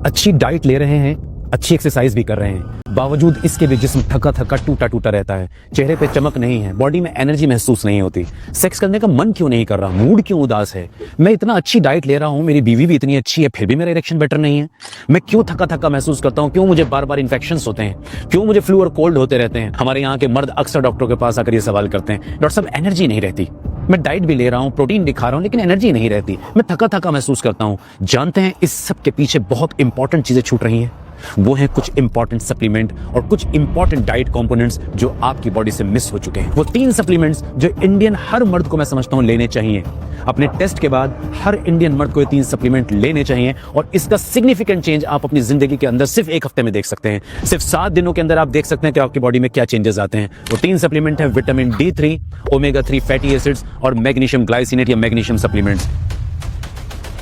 अच्छी डाइट ले रहे हैं, अच्छी एक्सरसाइज भी कर रहे हैं, बावजूद इसके भी जिस्म थका थका टूटा टूटा रहता है, चेहरे पे चमक नहीं है, बॉडी में एनर्जी महसूस नहीं होती, सेक्स करने का मन क्यों नहीं कर रहा, मूड क्यों उदास है, मैं इतना अच्छी डाइट ले रहा हूँ, मेरी बीवी भी इतनी अच्छी है, फिर भी मेरा इरेक्शन बेटर नहीं है, मैं क्यों थका थका महसूस करता हूँ, क्यों मुझे बार बार इन्फेक्शंस होते हैं, क्यों मुझे फ्लू और कोल्ड होते रहते हैं। हमारे यहाँ के मर्द अक्सर डॉक्टरों के पास आकर ये सवाल करते हैं, डॉक्टर साहब एनर्जी नहीं रहती, मैं डाइट भी ले रहा हूँ, प्रोटीन भी खा रहा हूँ, लेकिन एनर्जी नहीं रहती, मैं थका थका महसूस करता हूँ। जानते हैं इस सब के पीछे बहुत इंपॉर्टेंट चीजें छूट रही हैं। वो हैं कुछ इंपॉर्टेंट सप्लीमेंट और कुछ इंपॉर्टेंट डाइट कंपोनेंट्स जो आपकी बॉडी से मिस हो चुके हैं। वो 3 सप्लीमेंट्स जो इंडियन हर मर्द को मैं समझता हूं लेने चाहिए। अपने टेस्ट के बाद हर इंडियन मर्द को ये 3 सप्लीमेंट लेने चाहिए और इसका सिग्निफिकेंट चेंज आप अपनी जिंदगी के अंदर सिर्फ 1 हफ्ते में देख सकते हैं। सिर्फ 7 दिनों के अंदर आप देख सकते हैं कि आपकी बॉडी में क्या चेंजेस आते हैं। वो 3 सप्लीमेंट है vitamin D3, omega 3 fatty acids और मैग्नीशियम ग्लाइसिनेट या मैग्नीशियम सप्लीमेंट्स।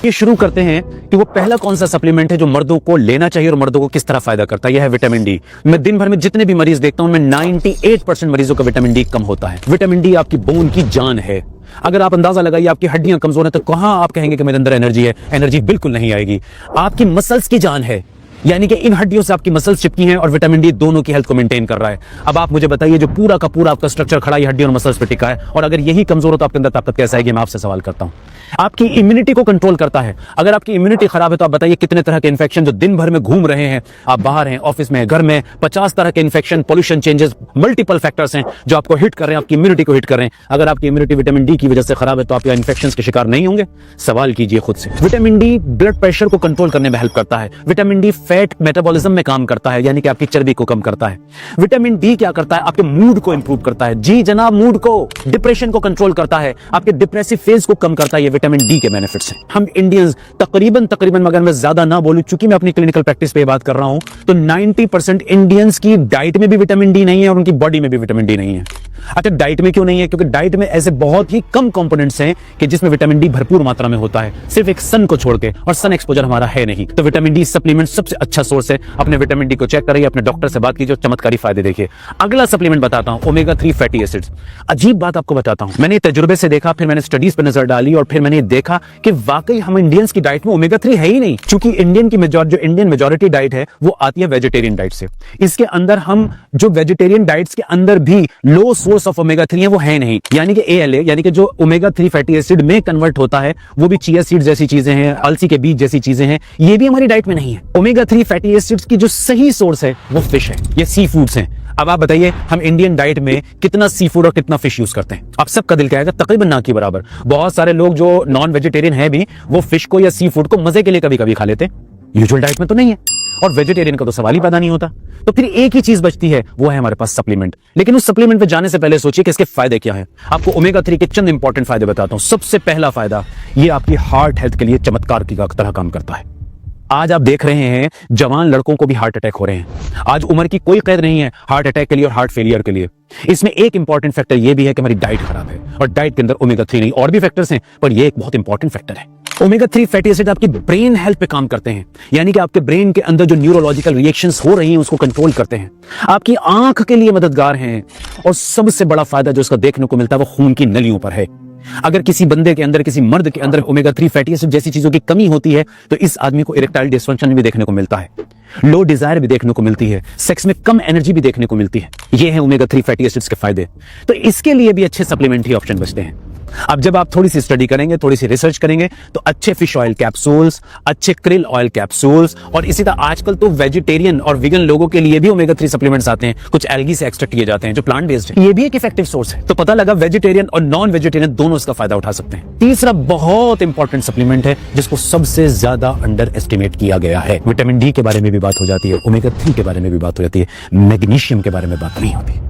ये शुरू करते हैं कि वो पहला कौन सा सप्लीमेंट है जो मर्दों को लेना चाहिए और मर्दों को किस तरह फायदा करता है। यह है विटामिन डी। मैं दिन भर में जितने भी मरीज देखता हूं, मैं 98% मरीजों का विटामिन डी कम होता है। विटामिन डी आपकी बोन की जान है। अगर आप अंदाजा लगाइए आपकी हड्डियां कमजोर हैं तो कहां आप कहेंगे कि मेरे अंदर एनर्जी है? एनर्जी बिल्कुल नहीं आएगी। आपकी मसल्स की जान है, यानी कि इन हड्डियों से आपकी मसल्स चिपकी हैं और विटामिन डी दोनों की हेल्थ को मेंटेन कर रहा है। अब आप मुझे बताइए, जो पूरा का पूरा आपका स्ट्रक्चर खड़ा है हड्डियों और मसल्स पे टिका है, और अगर यही कमजोर हो तो आपके अंदर ताकत कैसे आएगी? मैं आपसे सवाल करता हूं। आपकी इम्यूनिटी को कंट्रोल करता है। अगर आपकी इम्यूनिटी खराब है तो आप बताइए कितने तरह के इन्फेक्शन जो दिन भर में घूम रहे हैं, आप बाहर हैं, ऑफिस में, घर में, 50 तरह के infection, pollution changes, multiple factors हैं जो आपको हिट कर रहे हैं, आपकी इम्यूनिटी को हिट कर रहे हैं। अगर आपकी इम्यूनिटी विटामिन डी की वजह से खराब है तो आप या इन्फेक्शन के शिकार नहीं होंगे? सवाल कीजिए खुद से। विटामिन डी ब्लड प्रेशर को कंट्रोल करने में हेल्प करता है। विटामिन डी फैट मेटाबॉलिज्म में काम करता है, यानी कि आपकी चर्बी को कम करता है। विटामिन डी क्या करता है? आपके मूड को इंप्रूव करता है। जी जनाब, मूड को, डिप्रेशन को कंट्रोल करता है, आपके डिप्रेसिव फेज को कम करता है। ये विटामिन डी के बेनिफिट्स हैं। हम इंडियंस तकरीबन मगर मैं ज्यादा ना बोलूं, चूंकि मैं अपनी क्लिनिकल प्रैक्टिस पे बात कर रहा हूं, तो 90% इंडियंस की डाइट में भी विटामिन डी नहीं है और उनकी बॉडी में भी विटामिन डी नहीं है। अच्छा, डाइट में क्यों नहीं है? क्योंकि डाइट में ऐसे बहुत ही कम कंपोनेंट्स हैं कि जिसमें विटामिन डी भरपूर मात्रा में होता है, सिर्फ एक सन को छोड़ के, और सन एक्सपोजर हमारा है नहीं। तो विटामिन डी सप्लीमेंट सबसे अच्छा सोर्स है। अपने विटामिन डी को चेक करिए, अपने डॉक्टर से बात कीजिए, चमत्कारी फायदे देखिए। अगला सप्लीमेंट बताता हूं, ओमेगा 3 फैटी एसिड्स। अजीब बात आपको बताता हूं, मैंने तजुर्बे से देखा, फिर मैंने स्टडीज पर नजर डाली और फिर मैंने देखा कि वाकई हम इंडियंस की डाइट में ओमेगा 3 है ही नहीं। क्योंकि इंडियन मेजॉरिटी डाइट है वो आती है वेजिटेरियन डाइट से। इसके अंदर हम जो वेजिटेरियन डाइट्स के अंदर भी लो सोर्स ऑफ ओमेगा 3 है वो है नहीं, यानी कि ALA, यानी कि जो ओमेगा 3 फैटी एसिड में कन्वर्ट होता है वो भी चिया सीड जैसी चीजें हैं, अलसी के बीज जैसी चीजें हैं, ये भी हमारी डाइट में नहीं है। ओमेगा 3 फैटी एसिड्स की जो सही सोर्स है वो फिश है, ये सी फूड्स हैं। अब आप बताइए हम इंडियन डाइट में कितना सी फूड और कितना फिश यूज करते हैं? आप सबका दिल कहेगा तकरीबन ना के बराबर। बहुत सारे लोग जो नॉन वेजिटेरियन है भी, वो फिश को या सी फूड को मजे के लिए कभी कभी खा लेते हैं, यूजुअल डाइट में तो नहीं है। और वेजिटेरियन का तो सवाल ही पैदा नहीं होता। तो फिर एक ही चीज बचती है, वो है हमारे पास सप्लीमेंट। लेकिन उस सप्लीमेंट पे जाने से पहले सोचिए कि इसके फायदे क्या हैं। आपको ओमेगा 3 के चंद इंपॉर्टेंट फायदे बताता हूं। सबसे पहला फायदा, ये आपकी हार्ट हेल्थ के लिए चमत्कार की तरह काम करता है। आज आप देख रहे हैं जवान लड़कों को भी हार्ट अटैक हो रहे हैं। आज उम्र की कोई कैद नहीं है हार्ट अटैक के लिए और हार्ट फेलियर के लिए। इसमें एक इंपॉर्टेंट फैक्टर यह भी है कि हमारी डाइट खराब है, और डाइट के अंदर ओमेगा 3 नहीं, और भी फैक्टर्स हैं, पर यह एक बहुत इंपॉर्टेंट फैक्टर है। ओमेगा 3 फैटी एसिड आपकी ब्रेन हेल्थ पे काम करते हैं, यानी कि आपके ब्रेन के अंदर जो न्यूरोलॉजिकल रिएक्शंस हो रही हैं उसको कंट्रोल करते हैं, आपकी आंख के लिए मददगार हैं, और सबसे बड़ा फायदा जो इसका देखने को मिलता है वो खून की नलियों पर है। अगर किसी बंदे के अंदर, किसी मर्द के अंदर ओमेगा 3 फैटी एसिड जैसी चीजों की कमी होती है तो इस आदमी को इरेक्टाइल डिसफंक्शन भी देखने को मिलता है, लो डिजायर भी देखने को मिलती है, सेक्स में कम एनर्जी भी देखने को मिलती है। ये है ओमेगा 3 फैटी एसिड्स के फायदे। तो इसके लिए भी अच्छे सप्लीमेंट ही ऑप्शन बचते हैं। अब जब आप थोड़ी सी स्टडी करेंगे, थोड़ी सी रिसर्च करेंगे, तो अच्छे फिश ऑयल कैप्सूल्स, अच्छे क्रिल ऑयल कैप्सूल्स, और इसी तरह आजकल तो वेजिटेरियन और वीगन लोगों के लिए भी ओमेगा 3 सप्लीमेंट्स आते हैं, कुछ एल्गी से एक्सट्रैक्ट किए जाते हैं जो प्लांट बेस्ड है। ये भी एक इफेक्टिव सोर्स है। तो पता लगा वेजिटेरियन और नॉन वेजिटेरियन दोनों इसका फायदा उठा सकते हैं। तीसरा बहुत इंपॉर्टेंट सप्लीमेंट है जिसको सबसे ज्यादा अंडर एस्टिमेट किया गया है। विटामिन डी के बारे में भी बात हो जाती है, ओमेगा 3 के बारे में भी बात हो जाती है, मैग्नीशियम के बारे में बात नहीं होती।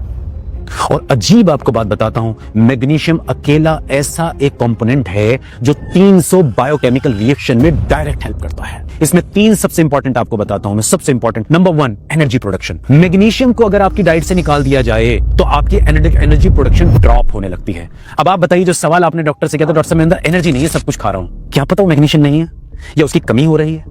और अजीब आपको बात बताता हूं, मैग्नीशियम अकेला ऐसा एक कंपोनेंट है जो 300 बायोकेमिकल रिएक्शन में डायरेक्ट हेल्प करता है। इसमें 3 सबसे इंपॉर्टेंट आपको बताता हूं मैं। सबसे important, number 1, energy production. Magnesium को अगर आपकी डाइट से निकाल दिया जाए तो आपकी एनर्जी प्रोडक्शन ड्रॉप होने लगती है। अब आप बताइए, जो सवाल आपने डॉक्टर से किया था, डॉक्टर साहब मेरे अंदर एनर्जी नहीं है, सब कुछ खा रहा हूं, क्या पता वो मैग्नीशियम नहीं है या उसकी कमी हो रही है?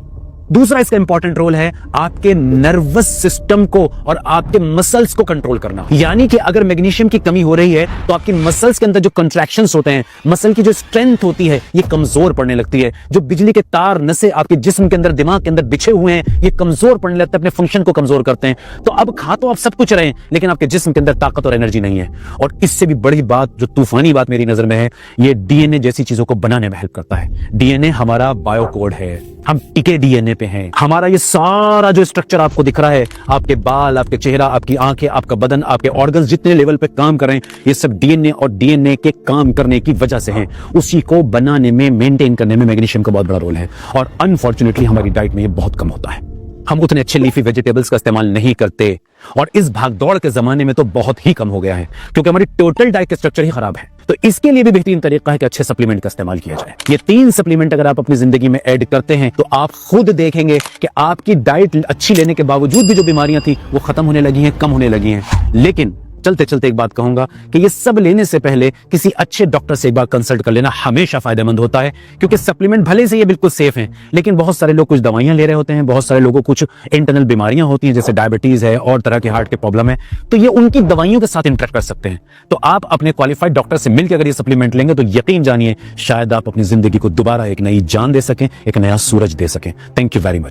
दूसरा इसका इंपॉर्टेंट रोल है आपके नर्वस सिस्टम को और आपके मसल्स को कंट्रोल करना। यानी कि अगर मैग्नीशियम की कमी हो रही है तो आपकी मसल्स के अंदर जो कंट्रैक्शंस होते हैं, मसल की जो स्ट्रेंथ होती है, ये कमजोर पड़ने लगती है। जो बिजली के तार नसें आपके जिस्म के अंदर, दिमाग के अंदर बिछे हुए हैं, ये कमजोर पड़ने लगते हैं, अपने फंक्शन को कमजोर करते हैं। तो अब खा तो आप सब कुछ रहे हैं, लेकिन आपके जिस्म के अंदर ताकत और एनर्जी नहीं है। और इससे भी बड़ी बात, जो तूफानी बात मेरी नजर में है, ये डीएनए जैसी चीजों को बनाने में हेल्प करता है। डीएनए हमारा बायोकोड है, हम टिके डीएनए पे हैं। हमारा ये सारा जो स्ट्रक्चर आपको दिख रहा है, आपके बाल, आपके चेहरा, आपकी आंखें, आपका बदन, आपके ऑर्गन्स जितने लेवल पे काम कर रहे हैं, ये सब डीएनए और डीएनए के काम करने की वजह से हैं। उसी को बनाने में, मेंटेन करने में मैग्नीशियम का बहुत बड़ा रोल है। और अनफॉर्चुनेटली हमारी डाइट में ये बहुत कम होता है। हम उतने अच्छे लीफी वेजिटेबल्स का इस्तेमाल नहीं करते, और इस भागदौड़ के जमाने में तो बहुत ही कम हो गया है, क्योंकि हमारी टोटल डाइट का स्ट्रक्चर ही खराब है। तो इसके लिए भी बेहतरीन तरीका है कि अच्छे सप्लीमेंट का इस्तेमाल किया जाए। ये 3 सप्लीमेंट अगर आप अपनी जिंदगी में ऐड करते हैं तो आप खुद देखेंगे कि आपकी डाइट अच्छी लेने के बावजूद भी जो बीमारियां थी वो खत्म होने लगी हैं, कम होने लगी हैं। लेकिन चलते चलते एक बात कहूंगा कि ये सब लेने से पहले किसी अच्छे डॉक्टर से एक बार कंसल्ट कर लेना हमेशा फायदेमंद होता है, क्योंकि सप्लीमेंट भले से ये बिल्कुल सेफ हैं, लेकिन बहुत सारे लोग कुछ दवाइयां ले रहे होते हैं, बहुत सारे लोगों को कुछ इंटरनल बीमारियां होती हैं, जैसे डायबिटीज है और तरह के हार्ट के प्रॉब्लम है, तो ये उनकी दवाइयों के साथ इंटरेक्ट कर सकते हैं। तो आप अपने क्वालिफाइड डॉक्टर से मिलकर अगर ये सप्लीमेंट लेंगे तो यकीन जानिए शायद आप अपनी जिंदगी को दोबारा एक नई जान दे सकें, एक नया सूरज दे सकें। Thank you very much.